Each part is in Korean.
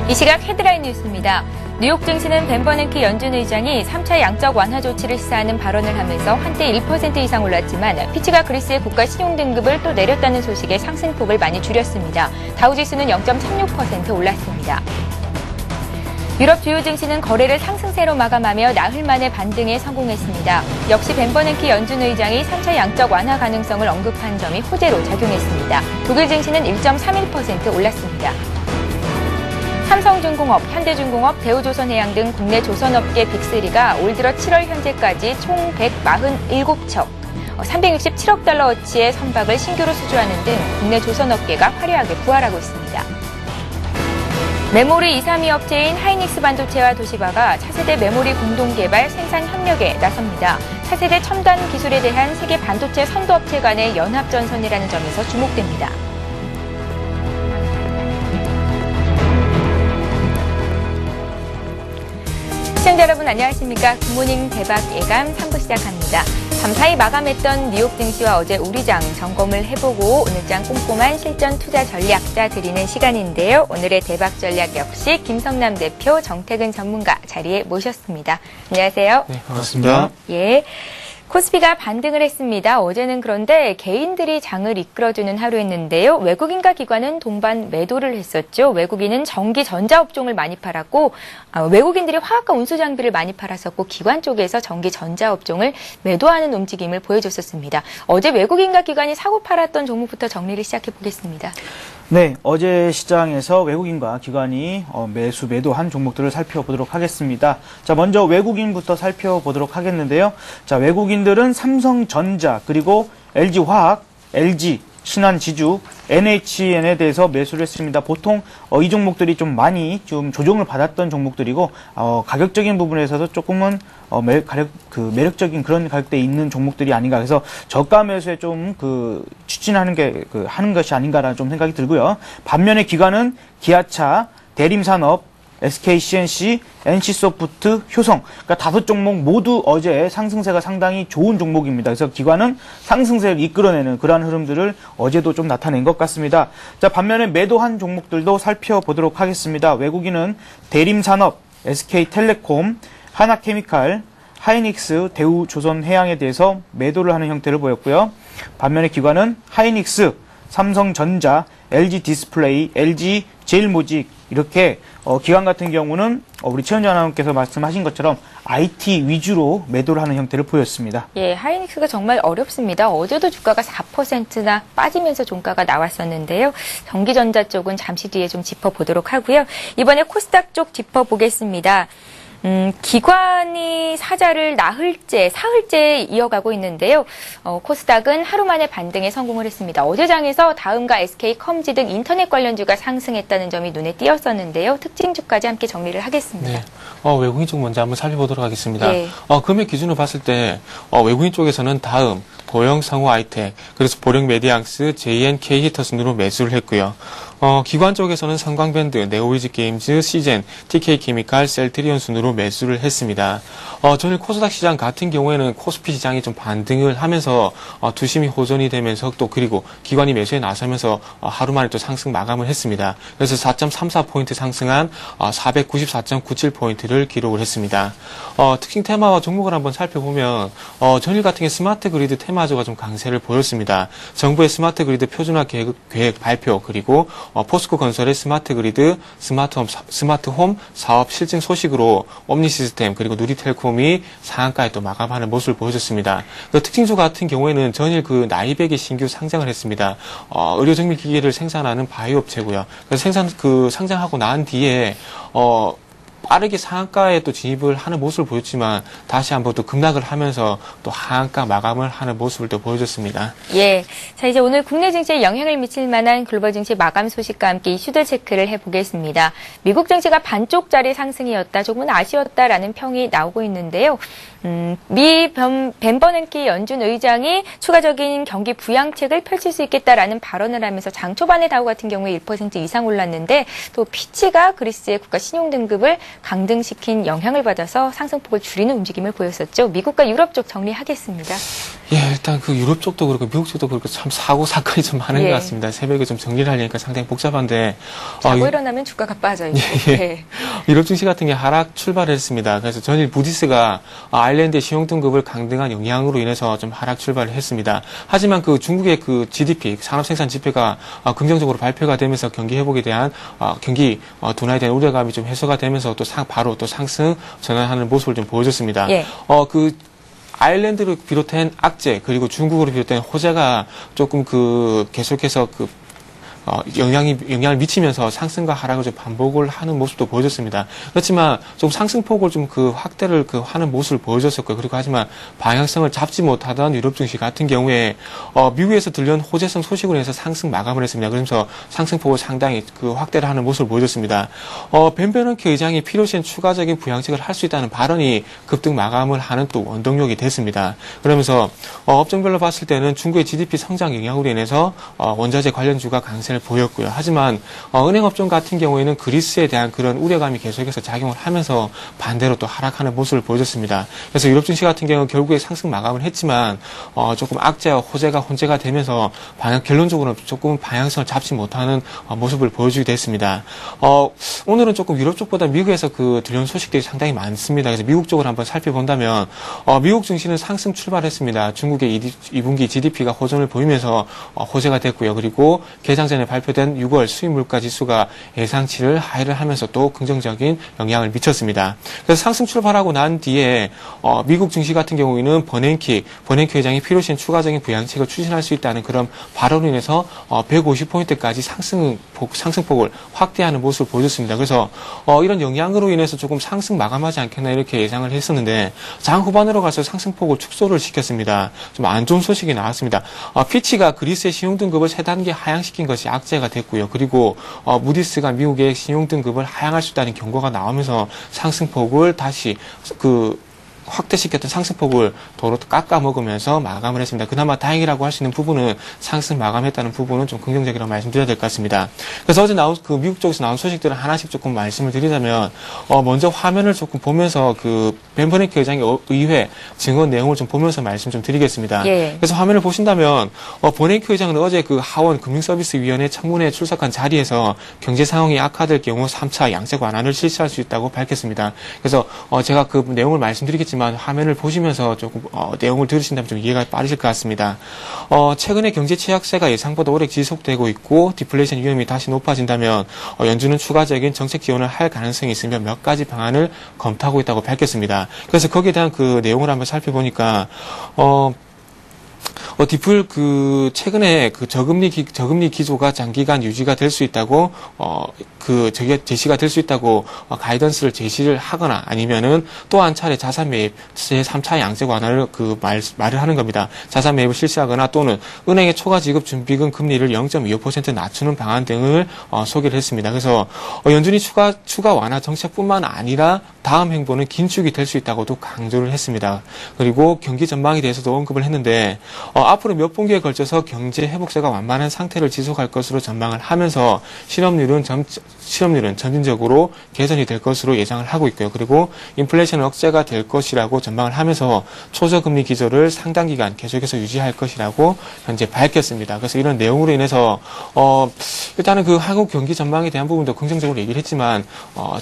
이 시각 헤드라인 뉴스입니다. 뉴욕 증시는 벤 버냉키 연준 의장이 3차 양적 완화 조치를 시사하는 발언을 하면서 한때 1% 이상 올랐지만 피치가 그리스의 국가 신용 등급을 또 내렸다는 소식에 상승폭을 많이 줄였습니다. 다우지수는 0.36% 올랐습니다. 유럽 주요 증시는 거래를 상승세로 마감하며 나흘 만에 반등에 성공했습니다. 역시 벤 버냉키 연준 의장이 3차 양적 완화 가능성을 언급한 점이 호재로 작용했습니다. 독일 증시는 1.31% 올랐습니다. 삼성중공업, 현대중공업, 대우조선해양 등 국내 조선업계 빅3가 올 들어 7월 현재까지 총 147척, 367억 달러어치의 선박을 신규로 수주하는 등 국내 조선업계가 화려하게 부활하고 있습니다. 메모리 2, 3위 업체인 하이닉스 반도체와 도시바가 차세대 메모리 공동개발 생산 협력에 나섭니다. 차세대 첨단 기술에 대한 세계 반도체 선도업체 간의 연합전선이라는 점에서 주목됩니다. 시청자 여러분 안녕하십니까? 굿모닝 대박 예감 3부 시작합니다. 밤사이 마감했던 뉴욕 증시와 어제 우리장 점검을 해보고 오늘장 꼼꼼한 실전 투자 전략자 드리는 시간인데요. 오늘의 대박 전략 역시 김성남 대표, 정태근 전문가 자리에 모셨습니다. 안녕하세요. 네, 반갑습니다. 예. 코스피가 반등을 했습니다. 어제는 그런데 개인들이 장을 이끌어주는 하루였는데요. 외국인과 기관은 동반 매도를 했었죠. 외국인은 전기 전자업종을 많이 팔았고 외국인들이 화학과 운수 장비를 많이 팔았었고 기관 쪽에서 전기 전자업종을 매도하는 움직임을 보여줬었습니다. 어제 외국인과 기관이 사고 팔았던 종목부터 정리를 시작해 보겠습니다. 네, 어제 시장에서 외국인과 기관이 매도한 종목들을 살펴보도록 하겠습니다. 자, 먼저 외국인부터 살펴보도록 하겠는데요. 자, 외국인들은 삼성전자, 그리고 LG화학, LG, 신한지주, NHN에 대해서 매수를 했습니다. 보통 이 종목들이 좀 많이 조정을 받았던 종목들이고 가격적인 부분에서도 조금은 매력적인 그런 가격대에 있는 종목들이 아닌가. 그래서 저가 매수에 좀 추진하는 게 하는 것이 아닌가라는 좀 생각이 들고요. 반면에 기관은 기아차, 대림산업, SKCNC, NC소프트, 효성, 그러니까 5종목 모두 어제 상승세가 상당히 좋은 종목입니다. 그래서 기관은 상승세를 이끌어내는 그러한 흐름들을 어제도 좀 나타낸 것 같습니다. 자, 반면에 매도한 종목들도 살펴보도록 하겠습니다. 외국인은 대림산업, SK텔레콤, 하나케미칼, 하이닉스, 대우조선해양에 대해서 매도를 하는 형태를 보였고요. 반면에 기관은 하이닉스, 삼성전자, LG디스플레이, LG제일모직 이렇게 기관 같은 경우는 우리 최현주 아나운서께서 말씀하신 것처럼 IT 위주로 매도를 하는 형태를 보였습니다. 예, 하이닉스가 정말 어렵습니다. 어제도 주가가 4%나 빠지면서 종가가 나왔었는데요. 전기전자 쪽은 잠시 뒤에 좀 짚어보도록 하고요. 이번에 코스닥 쪽 짚어보겠습니다. 기관이 사자를 사흘째 이어가고 있는데요. 코스닥은 하루 만에 반등에 성공을 했습니다. 어제 장에서 다음과 SK컴지 등 인터넷 관련주가 상승했다는 점이 눈에 띄었었는데요. 특징주까지 함께 정리를 하겠습니다. 네. 외국인 쪽 먼저 한번 살펴보도록 하겠습니다. 네. 금액 기준으로 봤을 때 외국인 쪽에서는 다음, 보영 성우 아이텍, 그래서 보령 메디앙스, JNK 히터 순으로 매수를 했고요. 기관 쪽에서는 성광밴드, 네오위즈 게임즈, 시젠, TK케미칼, 셀트리온 순으로 매수를 했습니다. 전일 코스닥 시장 같은 경우에는 코스피 시장이 좀 반등을 하면서 두심이 호전이 되면서 또 그리고 기관이 매수에 나서면서 하루 만에 또 상승 마감을 했습니다. 그래서 4.34포인트 상승한 494.97포인트를 기록을 했습니다. 특징 테마와 종목을 한번 살펴보면 전일 같은 경우 스마트 그리드 테마주가 좀 강세를 보였습니다. 정부의 스마트 그리드 표준화 계획 발표 그리고 포스코 건설의 스마트 그리드, 스마트홈 사업 실증 소식으로 옴니시스템 그리고 누리텔콤이 상한가에 또 마감하는 모습을 보여줬습니다. 특징주 같은 경우에는 전일 나이백이 신규 상장을 했습니다. 의료정밀기기를 생산하는 바이오 업체고요. 그래서 상장하고 난 뒤에 빠르게 상한가에 또 진입을 하는 모습을 보였지만 다시 한번 또 급락을 하면서 또 하한가 마감을 하는 모습을 또 보여줬습니다. 예. 자, 이제 오늘 국내 증시에 영향을 미칠 만한 글로벌 증시 마감 소식과 함께 이슈들 체크를 해보겠습니다. 미국 증시가 반쪽짜리 상승이었다, 조금은 아쉬웠다라는 평이 나오고 있는데요. 벤 버냉키 연준 의장이 추가적인 경기 부양책을 펼칠 수 있겠다라는 발언을 하면서 장 초반에 다우 같은 경우에 1% 이상 올랐는데 또 피치가 그리스의 국가 신용 등급을 강등시킨 영향을 받아서 상승폭을 줄이는 움직임을 보였었죠. 미국과 유럽 쪽 정리하겠습니다. 예, 일단 그 유럽 쪽도 그렇고 미국 쪽도 그렇고 참 사건이 좀 많은 예. 것 같습니다. 새벽에 좀 정리를 하려니까 상당히 복잡한데. 자고 일어나면 주가가 빠져요. 예. 유럽 증시 같은 게 하락 출발했습니다. 그래서 전일 무디스가 아일랜드의 신용등급을 강등한 영향으로 인해서 좀 하락 출발을 했습니다. 하지만 그 중국의 그 GDP, 산업생산 지표가 긍정적으로 발표가 되면서 경기 회복에 대한 경기 둔화에 대한 우려감이 좀 해소가 되면서 또 바로 또 상승 전환하는 모습을 좀 보여줬습니다. 예. 아일랜드를 비롯한 악재 그리고 중국으로 비롯된 호재가 조금 계속해서 영향을 미치면서 상승과 하락을 좀 반복을 하는 모습도 보여줬습니다. 그렇지만 좀 상승폭을 좀 확대를 하는 모습을 보여줬었고요. 그리고 하지만 방향성을 잡지 못하던 유럽 증시 같은 경우에 미국에서 들려온 호재성 소식으로 해서 상승 마감을 했습니다. 그러면서 상승폭을 상당히 확대를 하는 모습을 보여줬습니다. 벤 베르낭키 의장이 필요시엔 추가적인 부양책을 할 수 있다는 발언이 급등 마감을 하는 또 원동력이 됐습니다. 그러면서 업종별로 봤을 때는 중국의 GDP 성장 영향으로 인해서 원자재 관련주가 강세 보였고요. 하지만 은행업종 같은 경우에는 그리스에 대한 그런 우려감이 계속해서 작용을 하면서 반대로 또 하락하는 모습을 보여줬습니다. 그래서 유럽 증시 같은 경우는 결국에 상승 마감을 했지만 조금 악재와 호재가 혼재가 되면서 결론적으로는 조금 방향성을 잡지 못하는 모습을 보여주게 됐습니다. 오늘은 조금 유럽 쪽보다 미국에서 들려온 소식들이 상당히 많습니다. 그래서 미국 쪽을 한번 살펴본다면 미국 증시는 상승 출발했습니다. 중국의 2분기 GDP가 호전을 보이면서 호재가 됐고요. 그리고 개장 전에 발표된 6월 수입 물가 지수가 예상치를 하회를 하면서 또 긍정적인 영향을 미쳤습니다. 그래서 상승 출발하고 난 뒤에 미국 증시 같은 경우에는 버냉키 회장이 필요시엔 추가적인 부양책을 추진할 수 있다는 그런 발언으로 인해서 150포인트까지 상승폭을 확대하는 모습을 보여줬습니다. 그래서 이런 영향으로 인해서 조금 상승 마감하지 않겠나 이렇게 예상을 했었는데 장 후반으로 가서 상승폭을 축소를 시켰습니다. 좀 안 좋은 소식이 나왔습니다. 피치가 그리스의 신용등급을 3단계 하향시킨 것이 악재가 됐고요. 그리고 무디스가 미국의 신용등급을 하향할 수 있다는 경고가 나오면서 상승폭을 다시 확대시켰던 상승폭을 도로 깎아먹으면서 마감을 했습니다. 그나마 다행이라고 할 수 있는 부분은 상승 마감했다는 부분은 좀 긍정적이라고 말씀드려야 될 것 같습니다. 그래서 어제 미국 쪽에서 나온 소식들을 하나씩 조금 말씀을 드리자면, 먼저 화면을 조금 보면서 벤 버냉키 의장의 의회 증언 내용을 좀 보면서 말씀 좀 드리겠습니다. 예. 그래서 화면을 보신다면, 버냉키 의장은 어제 하원 금융서비스위원회 청문회에 출석한 자리에서 경제 상황이 악화될 경우 3차 양적 완화를 실시할 수 있다고 밝혔습니다. 그래서 제가 그 내용을 말씀드리겠지만 화면을 보시면서 조금 내용을 들으신다면 좀 이해가 빠르실 것 같습니다. 최근에 경제 취약세가 예상보다 오래 지속되고 있고 디플레이션 위험이 다시 높아진다면 연준은 추가적인 정책 지원을 할 가능성이 있으며 몇 가지 방안을 검토하고 있다고 밝혔습니다. 그래서 거기에 대한 내용을 한번 살펴보니까 최근에 저금리 기조가 장기간 유지가 될 수 있다고, 제시가 될 수 있다고, 가이던스를 제시를 하거나 아니면은 또 한 차례 자산 매입, 제3차 양적 완화를 말을 하는 겁니다. 자산 매입을 실시하거나 또는 은행의 초과 지급 준비금 금리를 0.25% 낮추는 방안 등을 소개를 했습니다. 그래서 연준이 추가 완화 정책뿐만 아니라 다음 행보는 긴축이 될 수 있다고도 강조를 했습니다. 그리고 경기 전망에 대해서도 언급을 했는데, 앞으로 몇 분기에 걸쳐서 경제 회복세가 완만한 상태를 지속할 것으로 전망을 하면서 실업률은 점진적으로 개선이 될 것으로 예상을 하고 있고요. 그리고 인플레이션은 억제가 될 것이라고 전망을 하면서 초저금리 기조를 상당 기간 계속해서 유지할 것이라고 현재 밝혔습니다. 그래서 이런 내용으로 인해서 일단은 한국 경기 전망에 대한 부분도 긍정적으로 얘기를 했지만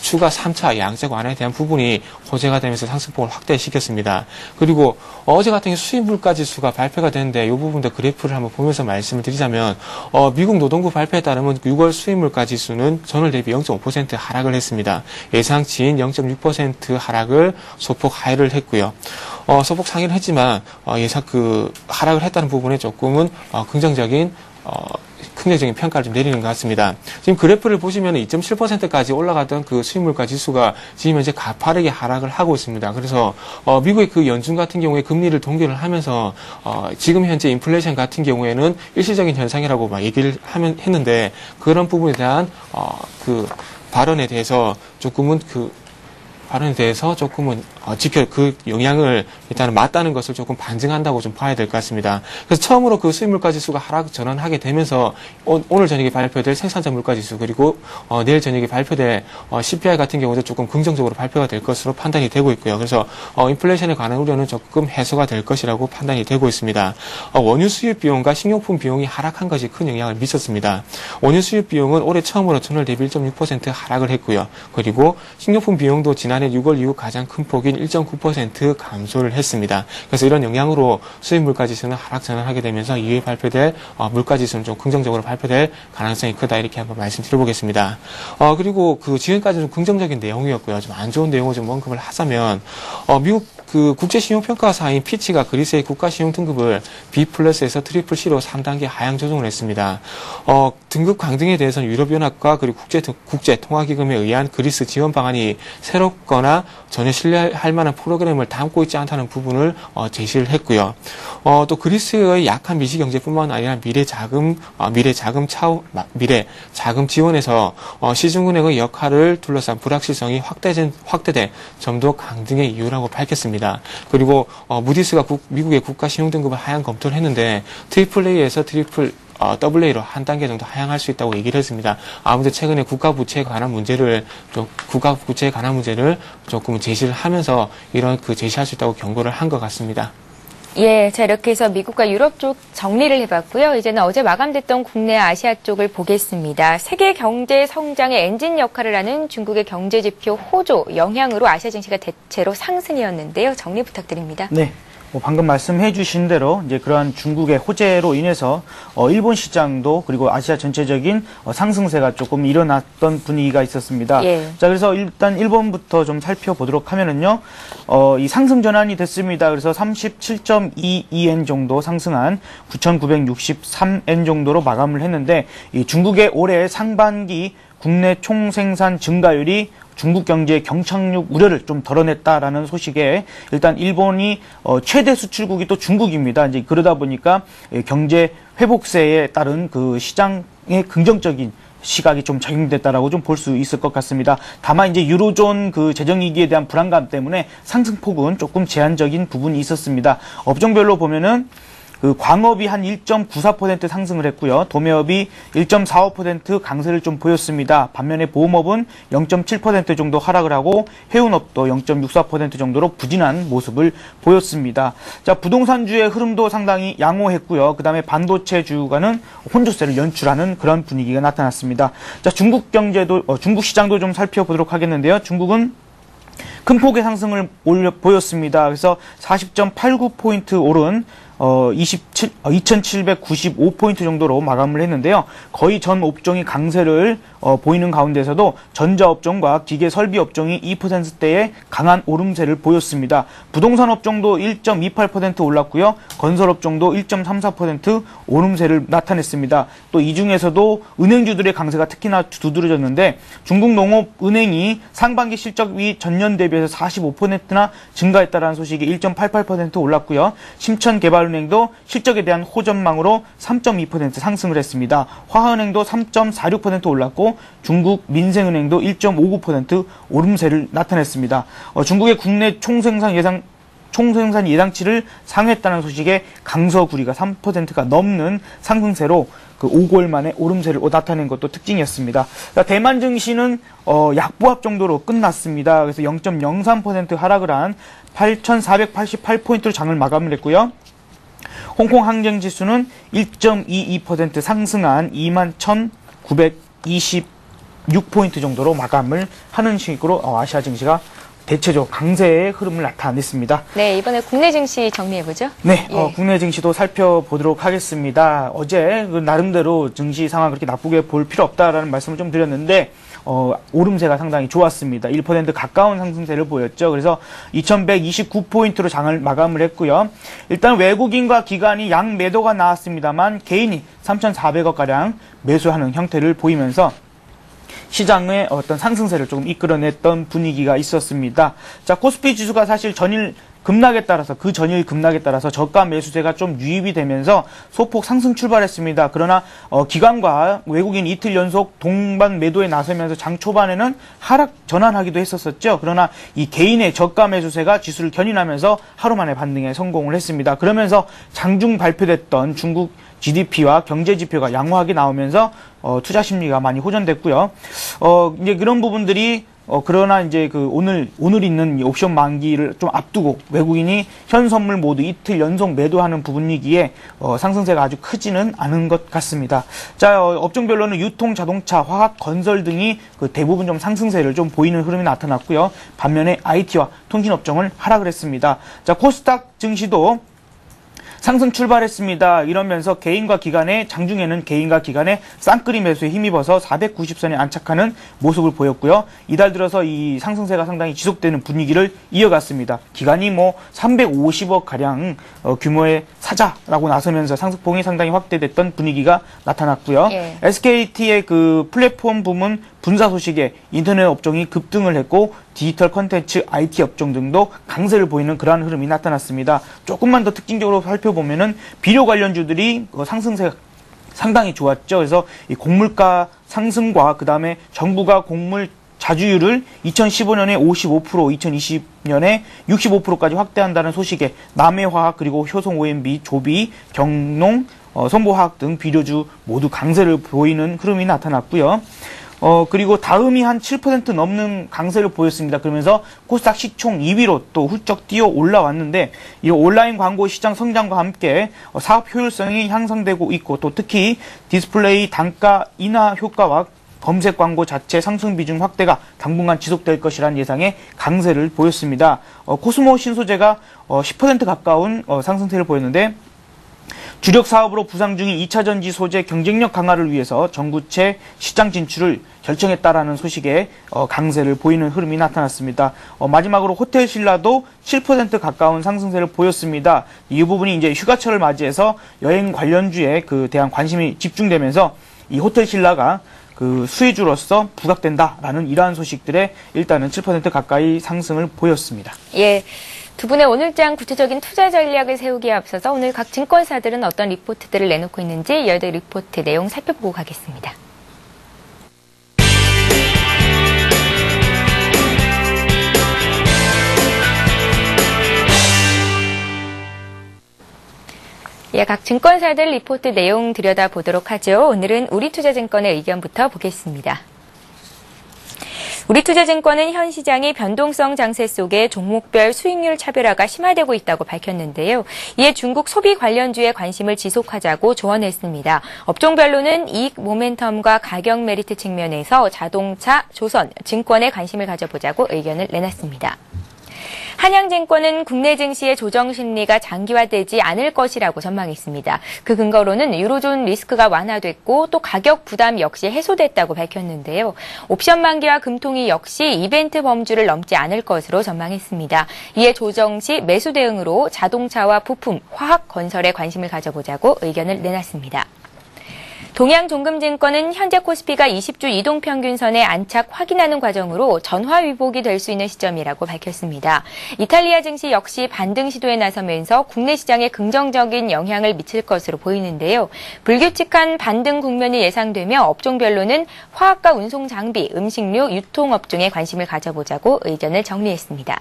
추가 3차 양적 완화에 대한 부분이 호재가 되면서 상승폭을 확대시켰습니다. 그리고 어제 같은 경우 수입 물가 지수가 발표가 됐는데 이 부분도 그래프를 한번 보면서 말씀을 드리자면 미국 노동부 발표에 따르면 6월 수입 물가 지수는 전월 대비 0.5% 하락을 했습니다. 예상치인 0.6% 하락을 소폭 하회를 했고요. 소폭 상회를 했지만 하락을 했다는 부분에 조금은 긍정적인 평가를 좀 내리는 것 같습니다. 지금 그래프를 보시면 2.7%까지 올라갔던 수입물가 지수가 지금 현재 가파르게 하락을 하고 있습니다. 그래서 미국의 연준 같은 경우에 금리를 동결을 하면서 지금 현재 인플레이션 같은 경우에는 일시적인 현상이라고 얘기를 했는데 그런 부분에 대한 발언에 대해서 조금은 그 영향을 일단은 맞다는 것을 조금 반증한다고 좀 봐야 될 것 같습니다. 그래서 처음으로 그 수입 물가 지수가 하락 전환하게 되면서 오늘 저녁에 발표될 생산자 물가 지수 그리고 내일 저녁에 발표될 CPI 같은 경우도 조금 긍정적으로 발표가 될 것으로 판단이 되고 있고요. 그래서 인플레이션에 관한 우려는 조금 해소가 될 것이라고 판단이 되고 있습니다. 원유 수입 비용과 식료품 비용이 하락한 것이 큰 영향을 미쳤습니다. 원유 수입 비용은 올해 처음으로 전월 대비 1.6% 하락을 했고요. 그리고 식료품 비용도 지난해 6월 이후 가장 큰 폭인 1.9% 감소를 했습니다. 그래서 이런 영향으로 수입 물가 지수는 하락 전환하게 되면서 이후에 발표될 물가 지수는 좀 긍정적으로 발표될 가능성이 크다 이렇게 한번 말씀드려보겠습니다. 그리고 그 지금까지는 좀 긍정적인 내용이었고요. 좀 안 좋은 내용을 좀 언급을 하자면 미국 그 국제신용평가사인 피치가 그리스의 국가신용 등급을 B+에서 CCC로 3단계 하향 조정을 했습니다. 등급 강등에 대해서는 유럽연합과 그리고 국제통화기금에 의한 그리스 지원 방안이 새롭거나 전혀 신뢰할 만한 프로그램을 담고 있지 않다는 부분을 제시를 했고요. 또 그리스의 약한 미시경제뿐만 아니라 미래 자금 지원에서 시중은행의 역할을 둘러싼 불확실성이 확대된 점도 강등의 이유라고 밝혔습니다. 그리고 무디스가 미국의 국가 신용 등급을 하향 검토를 했는데 AAA에서 AAA로 한 단계 정도 하향할 수 있다고 얘기를 했습니다. 아무튼 최근에 국가 부채에 관한 문제를 조금 제시를 하면서 이런 제시할 수 있다고 경고를 한 것 같습니다. 예, 자 이렇게 해서 미국과 유럽 쪽 정리를 해봤고요. 이제는 어제 마감됐던 국내 아시아 쪽을 보겠습니다. 세계 경제 성장의 엔진 역할을 하는 중국의 경제 지표 호조 영향으로 아시아 증시가 대체로 상승이었는데요. 정리 부탁드립니다. 네. 방금 말씀해 주신 대로 이제 그러한 중국의 호재로 인해서 일본 시장도 그리고 아시아 전체적인 상승세가 조금 일어났던 분위기가 있었습니다. 예. 자, 그래서 일단 일본부터 좀 살펴보도록 하면은요. 이 상승 전환이 됐습니다. 그래서 37.22엔 정도 상승한 9,963엔 정도로 마감을 했는데 이 중국의 올해 상반기 국내 총생산 증가율이 중국 경제의 경착륙 우려를 좀 덜어냈다라는 소식에 일단 일본이 최대 수출국이 또 중국입니다. 이제 그러다 보니까 경제 회복세에 따른 그 시장의 긍정적인 시각이 좀 적용됐다라고 좀 볼 수 있을 것 같습니다. 다만 이제 유로존 그 재정 위기에 대한 불안감 때문에 상승폭은 조금 제한적인 부분이 있었습니다. 업종별로 보면은 그 광업이 한 1.94% 상승을 했고요. 도매업이 1.45% 강세를 좀 보였습니다. 반면에 보험업은 0.7% 정도 하락을 하고 해운업도 0.64% 정도로 부진한 모습을 보였습니다. 자, 부동산주의 흐름도 상당히 양호했고요. 그다음에 반도체 주가는 혼조세를 연출하는 그런 분위기가 나타났습니다. 자, 중국 시장도 좀 살펴보도록 하겠는데요. 중국은 큰 폭의 상승을 보였습니다. 그래서 40.89포인트 오른 2,795포인트 정도로 마감을 했는데요. 거의 전 업종이 강세를 보이는 가운데서도 전자업종과 기계설비업종이 2%대의 강한 오름세를 보였습니다. 부동산 업종도 1.28% 올랐고요. 건설업종도 1.34% 오름세를 나타냈습니다. 또 이 중에서도 은행주들의 강세가 특히나 두드러졌는데 중국농업은행이 상반기 실적이 전년 대비해서 45%나 증가했다는 소식이 1.88% 올랐고요. 심천개발은행도 실적에 대한 호전망으로 3.2% 상승을 했습니다. 화하은행도 3.46% 올랐고 중국 민생은행도 1.59% 오름세를 나타냈습니다. 중국의 국내 총생산 예상치를 상회했다는 소식에 강서구리가 3%가 넘는 상승세로 그 5개월 만에 오름세를 나타낸 것도 특징이었습니다. 대만 증시는 약보합 정도로 끝났습니다. 그래서 0.03% 하락을 한 8,488포인트로 장을 마감을 했고요. 홍콩 항쟁지수는 1.22% 상승한 21,926포인트 정도로 마감을 하는 식으로 아시아 증시가 대체적 강세의 흐름을 나타냈습니다. 네, 이번에 국내 증시 정리해보죠. 네, 예. 국내 증시도 살펴보도록 하겠습니다. 어제 나름대로 증시 상황 그렇게 나쁘게 볼 필요 없다라는 말씀을 좀 드렸는데 오름세가 상당히 좋았습니다. 1% 가까운 상승세를 보였죠. 그래서 2129포인트로 장을 마감을 했고요. 일단 외국인과 기관이 양매도가 나왔습니다만 개인이 3,400억가량 매수하는 형태를 보이면서 시장의 어떤 상승세를 조금 이끌어냈던 분위기가 있었습니다. 자, 코스피 지수가 사실 전일 급락에 따라서 저가 매수세가 좀 유입이 되면서 소폭 상승 출발했습니다. 그러나 기관과 외국인 이틀 연속 동반 매도에 나서면서 장 초반에는 하락 전환하기도 했었죠. 그러나 이 개인의 저가 매수세가 지수를 견인하면서 하루 만에 반등에 성공을 했습니다. 그러면서 장중 발표됐던 중국 GDP와 경제 지표가 양호하게 나오면서 투자 심리가 많이 호전됐고요. 이제 그런 부분들이 그러나 이제 오늘 있는 이 옵션 만기를 좀 앞두고 외국인이 현 선물 모두 이틀 연속 매도하는 분위기에 상승세가 아주 크지는 않은 것 같습니다. 자, 업종별로는 유통, 자동차, 화학, 건설 등이 대부분 좀 상승세를 좀 보이는 흐름이 나타났고요. 반면에 IT와 통신 업종을 하락을 했습니다. 자, 코스닥 증시도 상승 출발했습니다. 이러면서 장중에는 개인과 기관의 쌍끌이 매수에 힘입어서 490선에 안착하는 모습을 보였고요. 이달 들어서 이 상승세가 상당히 지속되는 분위기를 이어갔습니다. 기관이 350억 가량 규모의 사자라고 나서면서 상승폭이 상당히 확대됐던 분위기가 나타났고요. 예. SKT의 플랫폼 부문 분사 소식에 인터넷 업종이 급등을 했고 디지털 컨텐츠, IT 업종 등도 강세를 보이는 그러한 흐름이 나타났습니다. 조금만 더 특징적으로 살펴보면은 비료 관련주들이 상승세가 상당히 좋았죠. 그래서 이 곡물가 상승과 그 다음에 정부가 곡물 자주율을 2015년에 55%, 2020년에 65%까지 확대한다는 소식에 남해화학 그리고 효성 OMB, 조비, 경농, 선보화학 등 비료주 모두 강세를 보이는 흐름이 나타났고요. 그리고 다음이 한 7% 넘는 강세를 보였습니다. 그러면서 코스닥 시총 2위로 또 훌쩍 뛰어 올라왔는데 이 온라인 광고 시장 성장과 함께 사업 효율성이 향상되고 있고 또 특히 디스플레이 단가 인하 효과와 검색 광고 자체 상승 비중 확대가 당분간 지속될 것이라는 예상에 강세를 보였습니다. 코스모 신소재가 10% 가까운 상승세를 보였는데 주력 사업으로 부상 중인 2차전지 소재 경쟁력 강화를 위해서 전구체 시장 진출을 결정했다라는 소식에 강세를 보이는 흐름이 나타났습니다. 마지막으로 호텔 신라도 7% 가까운 상승세를 보였습니다. 이 부분이 이제 휴가철을 맞이해서 여행 관련주에 대한 관심이 집중되면서 이 호텔 신라가 수혜주로서 부각된다라는 이러한 소식들에 일단은 7% 가까이 상승을 보였습니다. 예. 두 분의 오늘장 구체적인 투자 전략을 세우기에 앞서서 오늘 각 증권사들은 어떤 리포트들을 내놓고 있는지 여덟 리포트 내용 살펴보고 가겠습니다. 예, 각 증권사들 리포트 내용 들여다보도록 하죠. 오늘은 우리투자증권의 의견부터 보겠습니다. 우리투자증권은 현 시장의 변동성 장세 속에 종목별 수익률 차별화가 심화되고 있다고 밝혔는데요. 이에 중국 소비 관련주에 관심을 지속하자고 조언했습니다. 업종별로는 이익 모멘텀과 가격 메리트 측면에서 자동차, 조선, 증권에 관심을 가져보자고 의견을 내놨습니다. 한양증권은 국내 증시의 조정 심리가 장기화되지 않을 것이라고 전망했습니다. 그 근거로는 유로존 리스크가 완화됐고 또 가격 부담 역시 해소됐다고 밝혔는데요. 옵션 만기와 금통위 역시 이벤트 범주를 넘지 않을 것으로 전망했습니다. 이에 조정 시 매수 대응으로 자동차와 부품, 화학, 건설에 관심을 가져보자고 의견을 내놨습니다. 동양종금증권은 현재 코스피가 20주 이동평균선에 안착 확인하는 과정으로 전화위복이 될 수 있는 시점이라고 밝혔습니다. 이탈리아 증시 역시 반등 시도에 나서면서 국내 시장에 긍정적인 영향을 미칠 것으로 보이는데요. 불규칙한 반등 국면이 예상되며 업종별로는 화학과 운송장비, 음식료, 유통업종에 관심을 가져보자고 의견을 정리했습니다.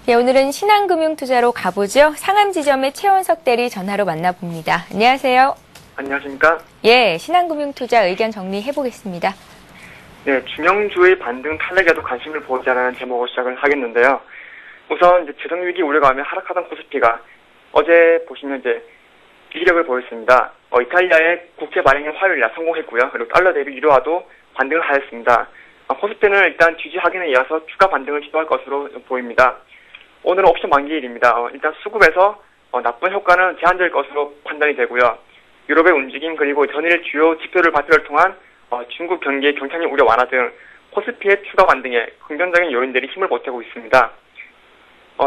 네, 오늘은 신한금융투자로 가보죠. 상암지점의 최원석 대리 전화로 만나봅니다. 안녕하세요. 안녕하십니까? 예, 신한금융투자 의견 정리해보겠습니다. 네, 중형주의 반등 탄력에도 관심을 보자라는 제목으로 시작을 하겠는데요. 우선 이제 재정위기 우려감에 하락하던 코스피가 어제 보시면 이제 기력을 보였습니다. 이탈리아의 국채 발행의 화요일날 성공했고요. 그리고 달러 대비 유로화도 반등을 하였습니다. 코스피는 일단 뒤지 확인에 이어서 추가 반등을 시도할 것으로 보입니다. 오늘은 옵션 만기일입니다. 일단 수급에서 나쁜 효과는 제한될 것으로 판단이 되고요. 유럽의 움직임 그리고 전일 주요 지표를 발표를 통한 중국 경기의 경착륙 우려 완화 등 코스피의 추가 반등에 긍정적인 요인들이 힘을 보태고 있습니다.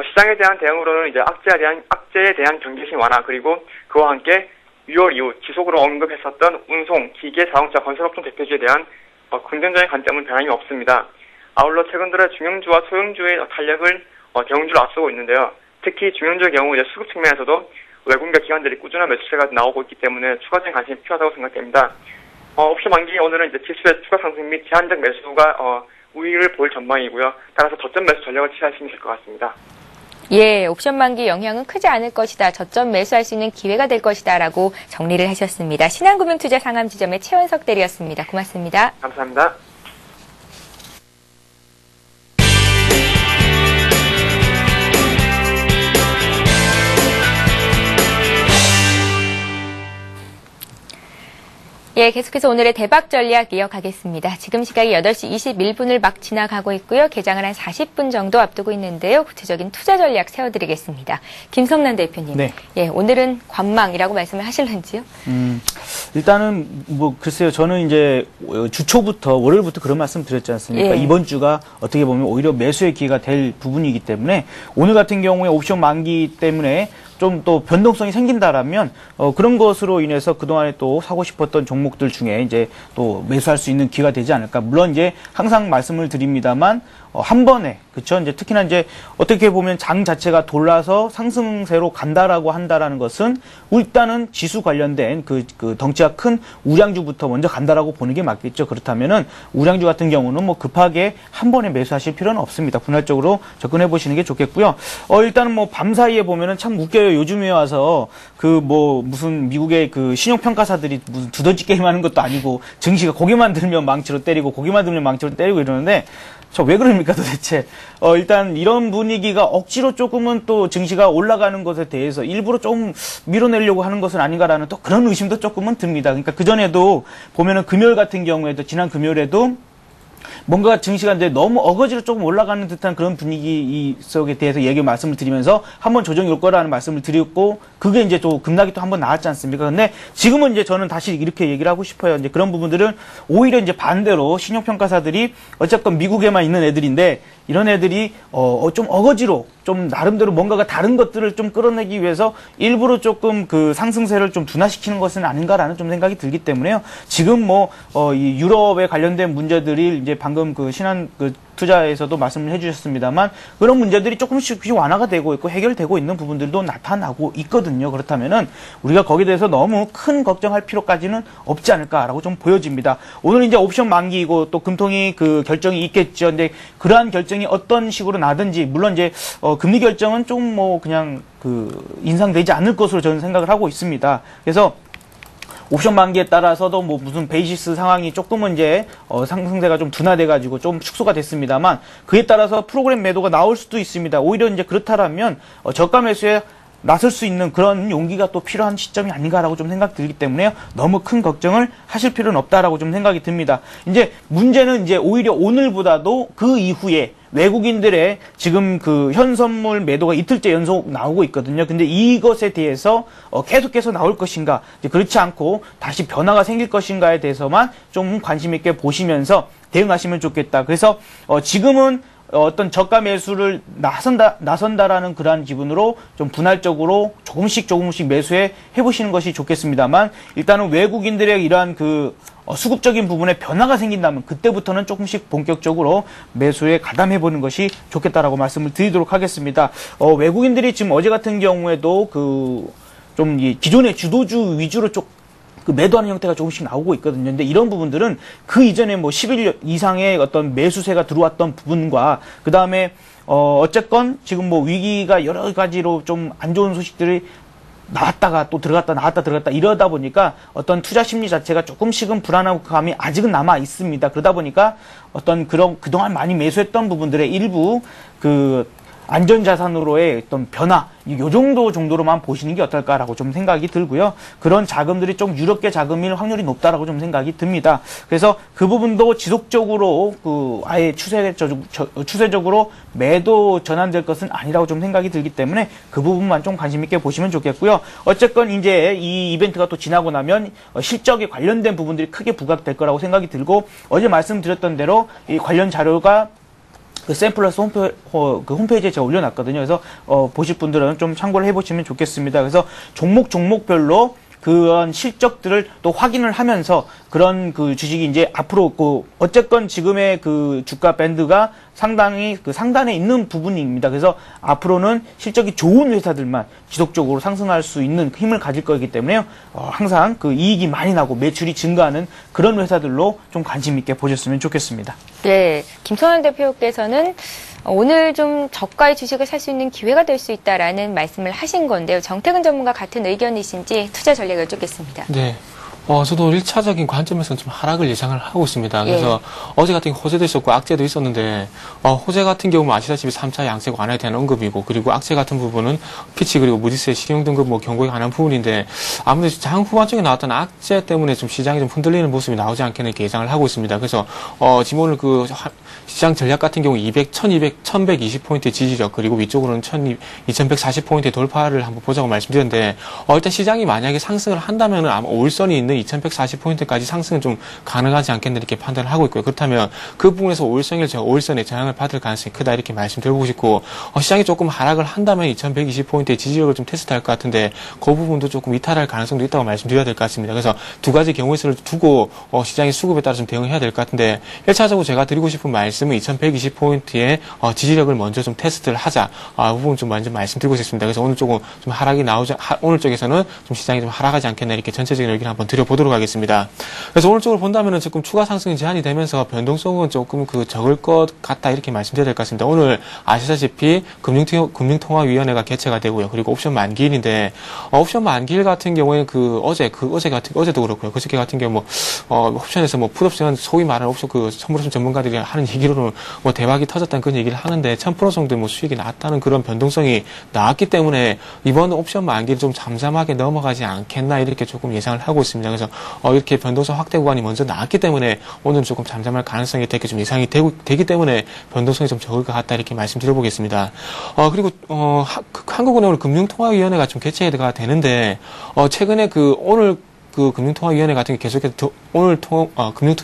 시장에 대한 대응으로는 이제 악재에 대한 경계심 완화 그리고 그와 함께 6월 이후 지속으로 언급했었던 운송, 기계, 자동차, 건설업종 대표주에 대한 긍정적인 관점은 변함이 없습니다. 아울러 최근 들어 중형주와 소형주의 탄력을 대형주로 앞서고 있는데요. 특히 중형주의 경우 이제 수급 측면에서도 외국인과 기관들이 꾸준한 매수세가 나오고 있기 때문에 추가적인 관심이 필요하다고 생각됩니다. 옵션 만기 오늘은 이제 지수의 추가 상승 및 제한적 매수가 우위를 볼 전망이고요. 따라서 저점 매수 전략을 취하시면 될 것 같습니다. 예, 옵션 만기 영향은 크지 않을 것이다. 저점 매수할 수 있는 기회가 될 것이다. 라고 정리를 하셨습니다. 신한금융투자 상암지점의 최원석 대리였습니다. 고맙습니다. 감사합니다. 예, 계속해서 오늘의 대박 전략 이어가겠습니다. 지금 시각이 8시 21분을 막 지나가고 있고요. 개장을 한 40분 정도 앞두고 있는데요. 구체적인 투자 전략 세워드리겠습니다. 김성난 대표님. 네. 예, 오늘은 관망이라고 말씀을 하실런지요? 일단은 뭐 글쎄요. 저는 이제 주 초부터 월요일부터 그런 말씀 드렸지 않습니까? 예. 이번 주가 어떻게 보면 오히려 매수의 기회가 될 부분이기 때문에 오늘 같은 경우에 옵션 만기 때문에 좀 또 변동성이 생긴다라면 그런 것으로 인해서 그동안에 또 사고 싶었던 종목들 중에 이제 또 매수할 수 있는 기회가 되지 않을까. 물론 이제 항상 말씀을 드립니다만 한 번에 그렇죠. 이제 특히나 이제 어떻게 보면 장 자체가 돌아서 상승세로 간다라고 한다라는 것은 일단은 지수 관련된 그 덩치가 큰 우량주부터 먼저 간다라고 보는 게 맞겠죠. 그렇다면은 우량주 같은 경우는 뭐 급하게 한 번에 매수하실 필요는 없습니다. 분할적으로 접근해 보시는 게 좋겠고요. 일단은 뭐 밤 사이에 보면은 참 웃겨요. 요즘에 와서 그 뭐 무슨 미국의 그 신용평가사들이 무슨 두더지 게임하는 것도 아니고 증시가 고개만 들면 망치로 때리고 고개만 들면 망치로 때리고 이러는데 저 왜 그럽니까 도대체? 일단 이런 분위기가 억지로 조금은 또 증시가 올라가는 것에 대해서 일부러 좀 밀어내려고 하는 것은 아닌가라는 또 그런 의심도 조금은 듭니다. 그러니까 그전에도 보면은 금요일 같은 경우에도 지난 금요일에도 뭔가 증시가 이제 너무 어거지로 조금 올라가는 듯한 그런 분위기 속에 대해서 말씀을 드리면서 한번 조정이 올 거라는 말씀을 드렸고 그게 이제 또 급락이 또 한번 나왔지 않습니까? 근데 지금은 이제 저는 다시 이렇게 얘기를 하고 싶어요. 이제 그런 부분들은 오히려 이제 반대로 신용평가사들이 어쨌건 미국에만 있는 애들인데 이런 애들이 좀 어거지로 좀 나름대로 뭔가가 다른 것들을 좀 끌어내기 위해서 일부러 조금 그 상승세를 좀 둔화시키는 것은 아닌가라는 좀 생각이 들기 때문에요. 지금 이 유럽에 관련된 문제들이 이제 방금 그 신한 투자에서도 말씀을 해주셨습니다만 그런 문제들이 조금씩 완화가 되고 있고 해결되고 있는 부분들도 나타나고 있거든요. 그렇다면은 우리가 거기에 대해서 너무 큰 걱정할 필요까지는 없지 않을까라고 좀 보여집니다. 오늘 이제 옵션 만기이고 또 금통위 그 결정이 있겠죠. 근데 그러한 결정이 어떤 식으로 나든지 물론 이제 금리 결정은 좀 그냥 인상되지 않을 것으로 저는 생각을 하고 있습니다. 그래서 옵션 만기에 따라서도 무슨 베이시스 상황이 조금은 이제 상승세가 좀 둔화돼가지고 좀 축소가 됐습니다만 그에 따라서 프로그램 매도가 나올 수도 있습니다. 오히려 이제 그렇다라면 저가 매수에 나설 수 있는 그런 용기가 또 필요한 시점이 아닌가라고 좀 생각 들기 때문에요. 너무 큰 걱정을 하실 필요는 없다라고 좀 생각이 듭니다. 이제 문제는 이제 오히려 오늘보다도 그 이후에 외국인들의 지금 그 현선물 매도가 이틀째 연속 나오고 있거든요. 근데 이것에 대해서 계속해서 나올 것인가, 그렇지 않고 다시 변화가 생길 것인가에 대해서만 좀 관심 있게 보시면서 대응하시면 좋겠다. 그래서 지금은 어떤 저가 매수를 나선다라는 그러한 기분으로 좀 분할적으로 조금씩 매수해 해보시는 것이 좋겠습니다만 일단은 외국인들의 이러한 수급적인 부분에 변화가 생긴다면 그때부터는 조금씩 본격적으로 매수에 가담해보는 것이 좋겠다라고 말씀을 드리도록 하겠습니다. 외국인들이 지금 어제 같은 경우에도 좀 기존의 주도주 위주로 매도하는 형태가 조금씩 나오고 있거든요. 근데 이런 부분들은 그 이전에 10일 이상의 어떤 매수세가 들어왔던 부분과 그 다음에 어쨌건 지금 위기가 여러 가지로 좀 안 좋은 소식들이 나왔다가 또 들어갔다 나왔다 들어갔다 이러다 보니까 어떤 투자 심리 자체가 조금씩은 불안하고 감이 아직은 남아 있습니다. 그러다 보니까 어떤 그동안 많이 매수했던 부분들의 일부 안전자산으로의 어떤 변화, 요 정도로만 보시는 게 어떨까라고 좀 생각이 들고요. 그런 자금들이 좀 유럽계 자금일 확률이 높다라고 좀 생각이 듭니다. 그래서 그 부분도 지속적으로 아예 추세적으로 매도 전환될 것은 아니라고 좀 생각이 들기 때문에 그 부분만 좀 관심 있게 보시면 좋겠고요. 어쨌건 이제 이 이벤트가 또 지나고 나면 실적에 관련된 부분들이 크게 부각될 거라고 생각이 들고, 어제 말씀드렸던 대로 이 관련 자료가 그 샘플러스 홈페이지에 제가 올려놨거든요. 그래서 보실 분들은 좀 참고를 해보시면 좋겠습니다. 그래서 종목별로 그런 실적들을 또 확인을 하면서 그런 그 주식이 이제 앞으로 어쨌건 지금의 그 주가 밴드가 상당히 그 상단에 있는 부분입니다. 그래서 앞으로는 실적이 좋은 회사들만 지속적으로 상승할 수 있는 힘을 가질 거기 때문에요. 항상 그 이익이 많이 나고 매출이 증가하는 그런 회사들로 좀 관심 있게 보셨으면 좋겠습니다. 네, 김선환 대표께서는 오늘 좀 저가의 주식을 살 수 있는 기회가 될 수 있다라는 말씀을 하신 건데요. 정태근 전문가 같은 의견이신지 투자 전략을 여쭙겠습니다. 네. 저도 1차적인 관점에서는 좀 하락을 예상을 하고 있습니다. 그래서 어제 같은 경우 호재도 있었고 악재도 있었는데, 호재 같은 경우는 아시다시피 3차 양세 완화에 대한 언급이고, 그리고 악재 같은 부분은 피치 그리고 무디스의 신용 등급 경고에 관한 부분인데, 아무래도 장 후반 쪽에 나왔던 악재 때문에 좀 시장이 좀 흔들리는 모습이 나오지 않겠나 이렇게 예상을 하고 있습니다. 그래서 지금 오늘 그 시장 전략 같은 경우 1120포인트 지지력, 그리고 위쪽으로는 2140포인트 돌파를 한번 보자고 말씀드렸는데, 일단 시장이 만약에 상승을 한다면 아마 5일선이 있는 2140포인트까지 상승은 좀 가능하지 않겠나 이렇게 판단을 하고 있고요. 그렇다면 그 부분에서 5일선에 저항을 받을 가능성이 크다 이렇게 말씀드려보고 싶고, 시장이 조금 하락을 한다면 2120포인트의 지지력을 좀 테스트할 것 같은데, 그 부분도 조금 이탈할 가능성도 있다고 말씀드려야 될 것 같습니다. 그래서 두 가지 경우의 수를 두고 시장의 수급에 따라 좀 대응해야 될 것 같은데, 1차적으로 제가 드리고 싶은 말씀은 2120포인트의 지지력을 먼저 좀 테스트를 하자, 이 부분 좀 먼저 말씀드리고 싶습니다. 그래서 오늘 조금 좀 하락이 오늘 쪽에서는 좀 시장이 좀 하락하지 않겠나 이렇게 전체적인 의견을 한번 드려보도록 하겠습니다. 그래서 오늘 쪽으로 본다면은 조금 추가 상승이 제한이 되면서 변동성은 조금 적을 것 같다 이렇게 말씀드려야 될 것 같습니다. 오늘 아시다시피 금융통화위원회가 개최가 되고요. 그리고 옵션 만기일인데, 옵션 만기일 같은 경우에는 어제도 그렇고요. 그저께 같은 경우 옵션에서 풋옵션 소위 말하는 옵션 선물옵션 전문가들이 하는 얘기로는 대박이 터졌다는 그런 얘기를 하는데 1000% 정도 수익이 나왔다는 그런 변동성이 나왔기 때문에 이번 옵션 만기를 좀 잠잠하게 넘어가지 않겠나 이렇게 조금 예상을 하고 있습니다. 그래서 이렇게 변동성 확대 구간이 먼저 나왔기 때문에 오늘은 조금 잠잠할 가능성이 되게 좀 예상이 되기 때문에 변동성이 좀 적을 것 같다 이렇게 말씀드려보겠습니다. 그리고 한국은행 오늘 금융통화위원회가 좀 개최가 되는데, 최근에 오늘 금융통화위원회 같은 게 계속해서 오늘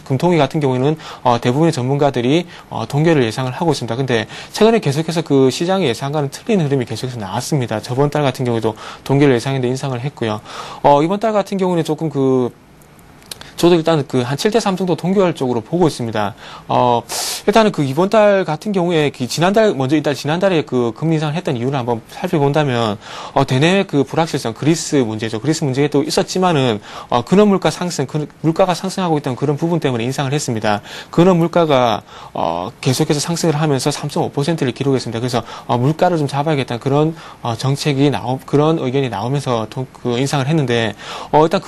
금통위 같은 경우에는 대부분의 전문가들이 동결을 예상을 하고 있습니다. 근데 최근에 계속해서 그 시장의 예상과는 틀린 흐름이 계속해서 나왔습니다. 저번 달 같은 경우에도 동결을 예상했는데 인상을 했고요. 이번 달 같은 경우는 조금 저도 일단 한 7대3 정도 동결 쪽으로 보고 있습니다. 일단은 이번 달 같은 경우에 지난달에 금리 인상을 했던 이유를 한번 살펴본다면, 대내외 불확실성, 그리스 문제죠. 그리스 문제가 또 있었지만은, 근원 물가 상승, 물가가 상승하고 있던 그런 부분 때문에 인상을 했습니다. 근원 물가가, 계속해서 상승을 하면서 3.5%를 기록했습니다. 그래서, 물가를 좀 잡아야겠다는 그런, 그런 의견이 나오면서 인상을 했는데, 일단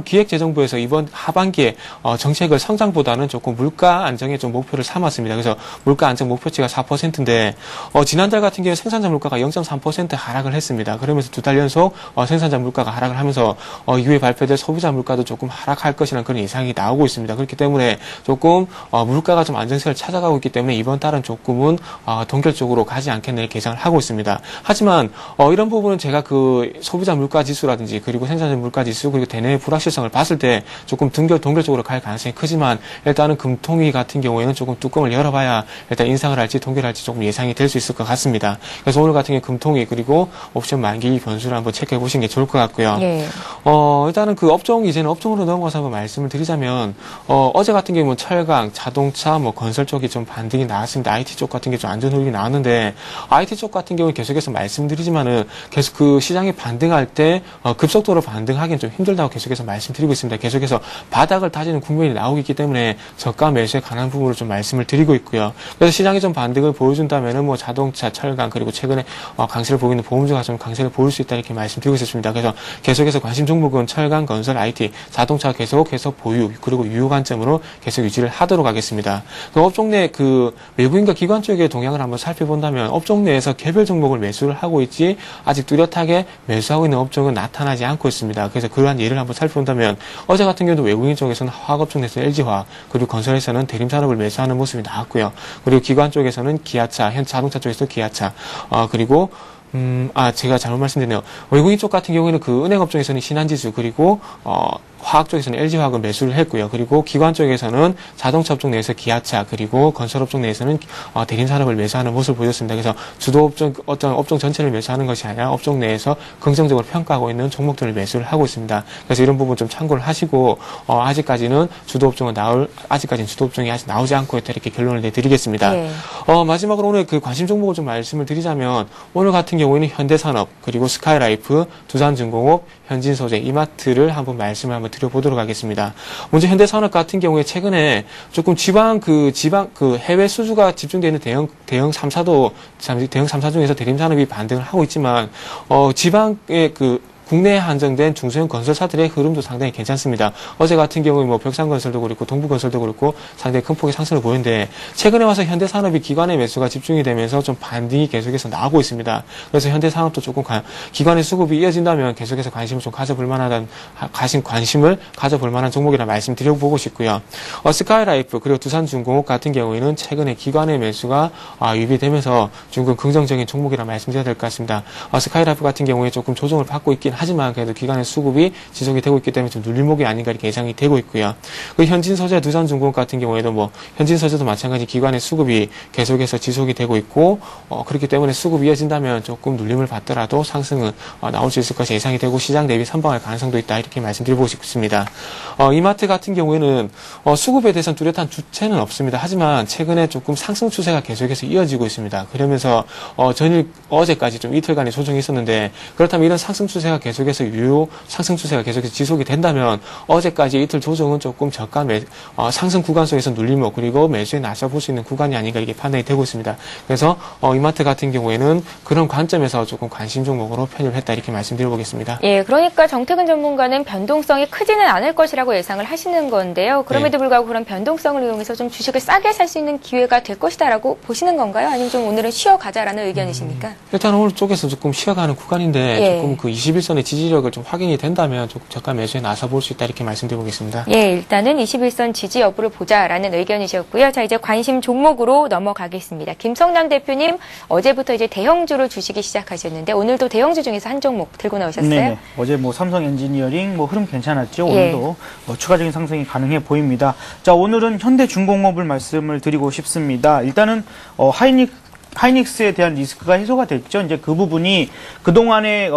기획재정부에서 이번 하반기에 정책을 성장보다는 조금 물가 안정에 좀 목표를 삼았습니다. 그래서 물가 안정 목표치가 4%인데 지난달 같은 경우에 생산자 물가가 0.3% 하락을 했습니다. 그러면서 두 달 연속 생산자 물가가 하락을 하면서 이후에 발표될 소비자 물가도 조금 하락할 것이라는 그런 예상이 나오고 있습니다. 그렇기 때문에 조금 물가가 좀 안정세를 찾아가고 있기 때문에 이번 달은 조금은 동결 쪽으로 가지 않겠나 이렇게 예상을 하고 있습니다. 하지만 이런 부분은 제가 소비자 물가 지수라든지 그리고 생산자 물가 지수 그리고 대내외 불확실성을 봤을 때 조금 동결 쪽으로 갈 가능성이 크지만 일단은 금통위 같은 경우에는 조금 뚜껑을 열어봐야 일단 인상을 할지 동결할지 조금 예상이 될 수 있을 것 같습니다. 그래서 오늘 같은 경우 금통위 그리고 옵션 만기 변수를 한번 체크해 보시는 게 좋을 것 같고요. 예. 일단은 이제는 업종으로 넘어가서 한번 말씀을 드리자면 어제 같은 경우 철강, 자동차, 건설 쪽이 좀 반등이 나왔습니다. IT 쪽 같은 게 좀 안전 흐름이 나왔는데 IT 쪽 같은 경우는 계속해서 말씀드리지만은 계속 시장이 반등할 때 급속도로 반등하기는 좀 힘들다고 계속해서 말씀드리고 있습니다. 있습니다. 계속해서 바닥을 다지는 국면이 나오기 때문에 저가 매수에 관한 부분을 좀 말씀을 드리고 있고요. 그래서 시장이 좀 반등을 보여준다면은 뭐 자동차, 철강 그리고 최근에 강세를 보이는 보험주가 좀 강세를 보일 수 있다 이렇게 말씀드리고 있습니다. 그래서 계속해서 관심 종목은 철강, 건설, IT, 자동차 계속해서 보유 그리고 유효 관점으로 계속 유지를 하도록 하겠습니다. 그 업종 내 그 외국인과 기관 쪽의 동향을 한번 살펴본다면 업종 내에서 개별 종목을 매수를 하고 있지 아직 뚜렷하게 매수하고 있는 업종은 나타나지 않고 있습니다. 그래서 그러한 예를 한번 살펴본다면 어제 같은 경우도 외국인 쪽에서는 화학업종 내에서 LG화학 그리고 건설에서는 대림산업을 매수하는 모습이 나왔고요. 그리고 기관 쪽에서는 기아차, 현 자동차 쪽에서 기아차, 그리고 제가 잘못 말씀드렸네요. 외국인 쪽 같은 경우에는 그 은행업종에서는 신한지수 그리고 화학 쪽에서는 LG화학을 매수를 했고요. 그리고 기관 쪽에서는 자동차 업종 내에서 기아차 그리고 건설 업종 내에서는 대림산업을 매수하는 모습을 보였습니다. 그래서 주도 업종 어떤 업종 전체를 매수하는 것이 아니라 업종 내에서 긍정적으로 평가하고 있는 종목들을 매수를 하고 있습니다. 그래서 이런 부분 좀 참고를 하시고 아직까지는 주도 업종이 아직 나오지 않고 있다 이렇게 결론을 내드리겠습니다. 네. 마지막으로 오늘 그 관심 종목을 좀 말씀을 드리자면 오늘 같은 경우에는 현대산업 그리고 스카이라이프, 두산중공업, 현진소재, 이마트를 말씀을 한번 드려보도록 하겠습니다. 먼저 현대산업 같은 경우에 최근에 조금 지방 해외 수주가 집중되어 있는 대형 3사 중에서 대림산업이 반등을 하고 있지만 지방의 국내에 한정된 중소형 건설사들의 흐름도 상당히 괜찮습니다. 어제 같은 경우에 뭐 벽산건설도 그렇고 동부건설도 그렇고 상당히 큰 폭의 상승을 보이는데 최근에 와서 현대산업이 기관의 매수가 집중이 되면서 좀 반등이 계속해서 나오고 있습니다. 그래서 현대산업도 조금 기관의 수급이 이어진다면 계속해서 관심을 가져볼 만한 종목이라 말씀드려보고 싶고요. 스카이라이프 그리고 두산중공업 같은 경우에는 최근에 기관의 매수가 유입되면서 중국 긍정적인 종목이라 말씀드려야 될 것 같습니다. 스카이라이프 같은 경우에 조금 조정을 받고 있긴 하지만 그래도 기관의 수급이 지속이 되고 있기 때문에 좀 눌림목이 아닌가 이렇게 예상이 되고 있고요. 그 현진소재, 두산중공업 같은 경우에도 뭐 현진소재도 마찬가지 기관의 수급이 계속해서 지속이 되고 있고 그렇기 때문에 수급이 이어진다면 조금 눌림을 받더라도 상승은 나올 수 있을 것이 예상이 되고 시장 대비 선방할 가능성도 있다 이렇게 말씀드리고 싶습니다. 이마트 같은 경우에는 수급에 대해서는 뚜렷한 주체는 없습니다. 하지만 최근에 조금 상승 추세가 계속해서 이어지고 있습니다. 그러면서 어제까지 좀 이틀간의 조정이 있었는데 그렇다면 이런 상승 추세가 계속해서 상승 추세가 계속해서 지속이 된다면 어제까지 이틀 조정은 조금 저가 상승 구간 속에서 눌림목 그리고 매수에 나서볼 수 있는 구간이 아닌가 이렇게 판단이 되고 있습니다. 그래서 이마트 같은 경우에는 그런 관점에서 조금 관심 종목으로 편입을 했다 이렇게 말씀드려보겠습니다. 예, 그러니까 정태근 전문가는 변동성이 크지는 않을 것이라고 예상을 하시는 건데요. 그럼에도 불구하고 그런 변동성을 이용해서 좀 주식을 싸게 살 수 있는 기회가 될 것이다라고 보시는 건가요? 아니면 좀 오늘은 쉬어가자라는 의견이십니까? 일단 오늘 쪽에서 조금 쉬어가는 구간인데 조금 그 21선의 지지력을 좀 확인이 된다면 조금 저가 매수에 나서볼 수 있다 이렇게 말씀드려보겠습니다. 예, 일단은 21선 지지 여부를 보자라는 의견이셨고요. 자, 이제 관심 종목으로 넘어가겠습니다. 김성남 대표님, 어제부터 이제 대형주를 주시기 시작하셨는데 오늘도 대형주 중에서 한 종목 들고 나오셨어요? 네, 어제 뭐 삼성 엔지니어링 흐름 괜찮았죠. 오늘도 추가적인 상승이 가능해 보입니다. 자, 오늘은 현대중공업을 말씀을 드리고 싶습니다. 일단은 하이닉스에 대한 리스크가 해소가 됐죠. 이제 그 부분이 그동안에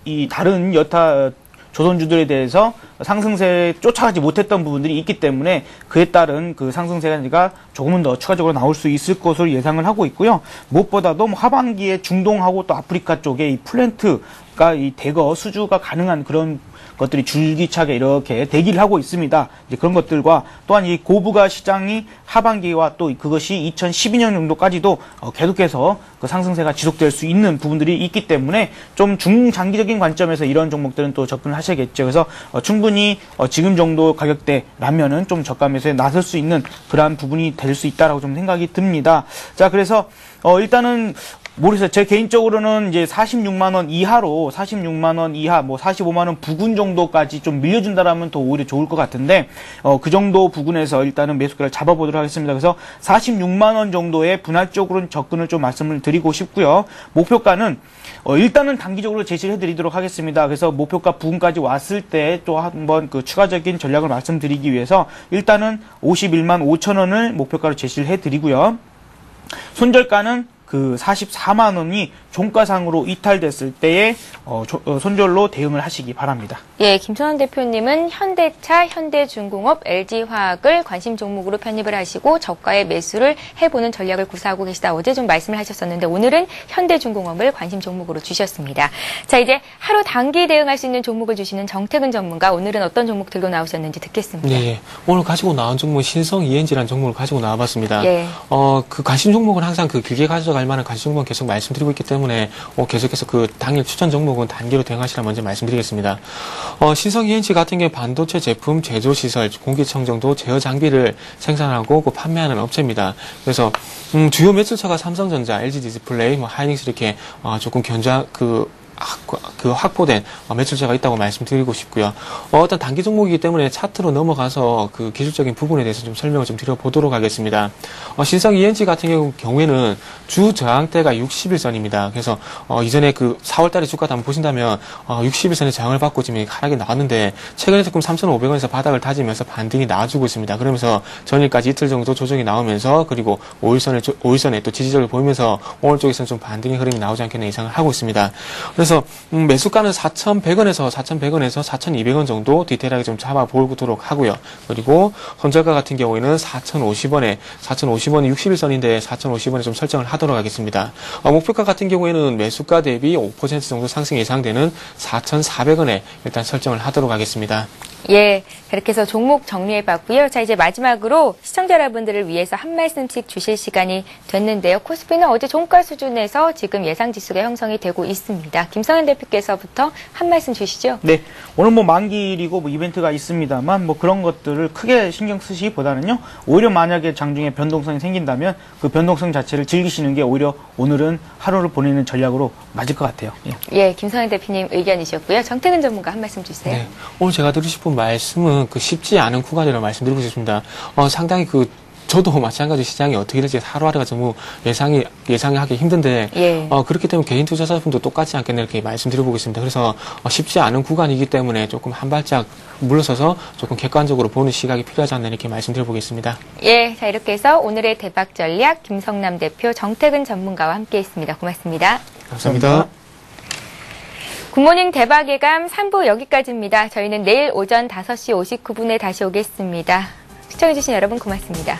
이 다른 여타 조선주들에 대해서 상승세에 쫓아가지 못했던 부분들이 있기 때문에 그에 따른 그 상승세가 조금은 더 추가적으로 나올 수 있을 것으로 예상을 하고 있고요. 무엇보다도 하반기에 중동하고 또 아프리카 쪽에 이 플랜트가 이 대거 수주가 가능한 그런 것들이 줄기차게 이렇게 대기를 하고 있습니다. 이제 그런 것들과 또한 이 고부가 시장이 하반기와 또 그것이 2012년 정도까지도 계속해서 그 상승세가 지속될 수 있는 부분들이 있기 때문에 좀 중장기적인 관점에서 이런 종목들은 또 접근을 하셔야겠죠. 그래서 충분히 지금 정도 가격대라면은 좀 저가 매수에 나설 수 있는 그러한 부분이 될 수 있다라고 좀 생각이 듭니다. 자, 그래서 일단은 모르겠어요. 제 개인적으로는 이제 46만 원 이하로 46만 원 이하 뭐 45만 원 부근 정도까지 좀 밀려준다라면 더 오히려 좋을 것 같은데 그 정도 부근에서 일단은 매수가를 잡아보도록 하겠습니다. 그래서 46만 원 정도의 분할적으로 접근을 좀 말씀을 드리고 싶고요. 목표가는 일단은 단기적으로 제시를 해드리도록 하겠습니다. 그래서 목표가 부근까지 왔을 때 또 한번 그 추가적인 전략을 말씀드리기 위해서 일단은 51만 5천 원을 목표가로 제시를 해드리고요. 손절가는 그 44만 원이 종가상으로 이탈됐을 때의 손절로 대응을 하시기 바랍니다. 예, 김선원 대표님은 현대차, 현대중공업, LG화학을 관심 종목으로 편입을 하시고 저가의 매수를 해보는 전략을 구사하고 계시다. 어제 좀 말씀을 하셨었는데 오늘은 현대중공업을 관심 종목으로 주셨습니다. 자, 이제 하루 단기 대응할 수 있는 종목을 주시는 정태근 전문가, 오늘은 어떤 종목 들고 나오셨는지 듣겠습니다. 네, 오늘 가지고 나온 종목은 신성 ENG라는 종목을 가지고 나와봤습니다. 예. 그 관심 종목은 항상 그 길게 가져갈 만한 관심 종목은 계속 말씀드리고 있기 때문에 계속해서 그 당일 추천 종목은 단기로 대응하시라 먼저 말씀드리겠습니다. 신성 ENG 같은 경우 반도체 제품 제조 시설, 공기청정도 제어 장비를 생산하고 판매하는 업체입니다. 그래서 주요 매출처가 삼성전자, LG 디스플레이, 하이닉스 이렇게 조금 확보된 매출처가 있다고 말씀드리고 싶고요. 어떤 단기 종목이기 때문에 차트로 넘어가서 그 기술적인 부분에 대해서 좀 설명을 좀 드려보도록 하겠습니다. 신성 ENG 같은 경우에는 주 저항대가 60일선입니다. 그래서 이전에 그 4월달에 주가도 한번 보신다면 60일선의 저항을 받고 지금 하락이 나왔는데 최근에 조금 3,500원에서 바닥을 다지면서 반등이 나와주고 있습니다. 그러면서 전일까지 이틀 정도 조정이 나오면서 그리고 5일선에 또 지지적을 보이면서 오늘 쪽에서는 좀 반등의 흐름이 나오지 않겠나 예상을 하고 있습니다. 그래서 매수가는 4,100원에서 4,200원 정도 디테일하게 좀 잡아보도록 하고요. 그리고 손절가 같은 경우에는 4,050원이 60일선인데 4,050원에 좀 설정을 하도록 하겠습니다. 목표가 같은 경우에는 매수가 대비 5% 정도 상승 예상되는 4,400원에 일단 설정을 하도록 하겠습니다. 예, 그렇게 해서 종목 정리해봤고요. 자, 이제 마지막으로 시청자 여러분들을 위해서 한 말씀씩 주실 시간이 됐는데요. 코스피는 어제 종가 수준에서 지금 예상 지수가 형성이 되고 있습니다. 김성현 대표께서부터 한 말씀 주시죠. 네, 오늘 만기일이고 이벤트가 있습니다만 그런 것들을 크게 신경 쓰시기보다는요. 오히려 만약에 장중에 변동성이 생긴다면 그 변동성 자체를 즐기시는 게 오히려 오늘은 하루를 보내는 전략으로 맞을 것 같아요. 예, 김성현 대표님 의견이셨고요. 정태근 전문가 한 말씀 주세요. 네, 오늘 제가 드리고 싶은 말씀은 쉽지 않은 구간이라고 말씀드리고 싶습니다. 상당히 저도 마찬가지 시장이 어떻게 될지 하루하루가 너무 예상하기 힘든데, 예. 그렇기 때문에 개인 투자자분도 똑같지 않겠나 이렇게 말씀드려보겠습니다. 그래서 쉽지 않은 구간이기 때문에 조금 한 발짝 물러서서 조금 객관적으로 보는 시각이 필요하지 않나 이렇게 말씀드려보겠습니다. 예, 자, 이렇게 해서 오늘의 대박 전략 김성남 대표, 정태근 전문가와 함께 했습니다. 고맙습니다. 감사합니다. 굿모닝 대박 예감 3부 여기까지입니다. 저희는 내일 오전 5시 59분에 다시 오겠습니다. 시청해주신 여러분 고맙습니다.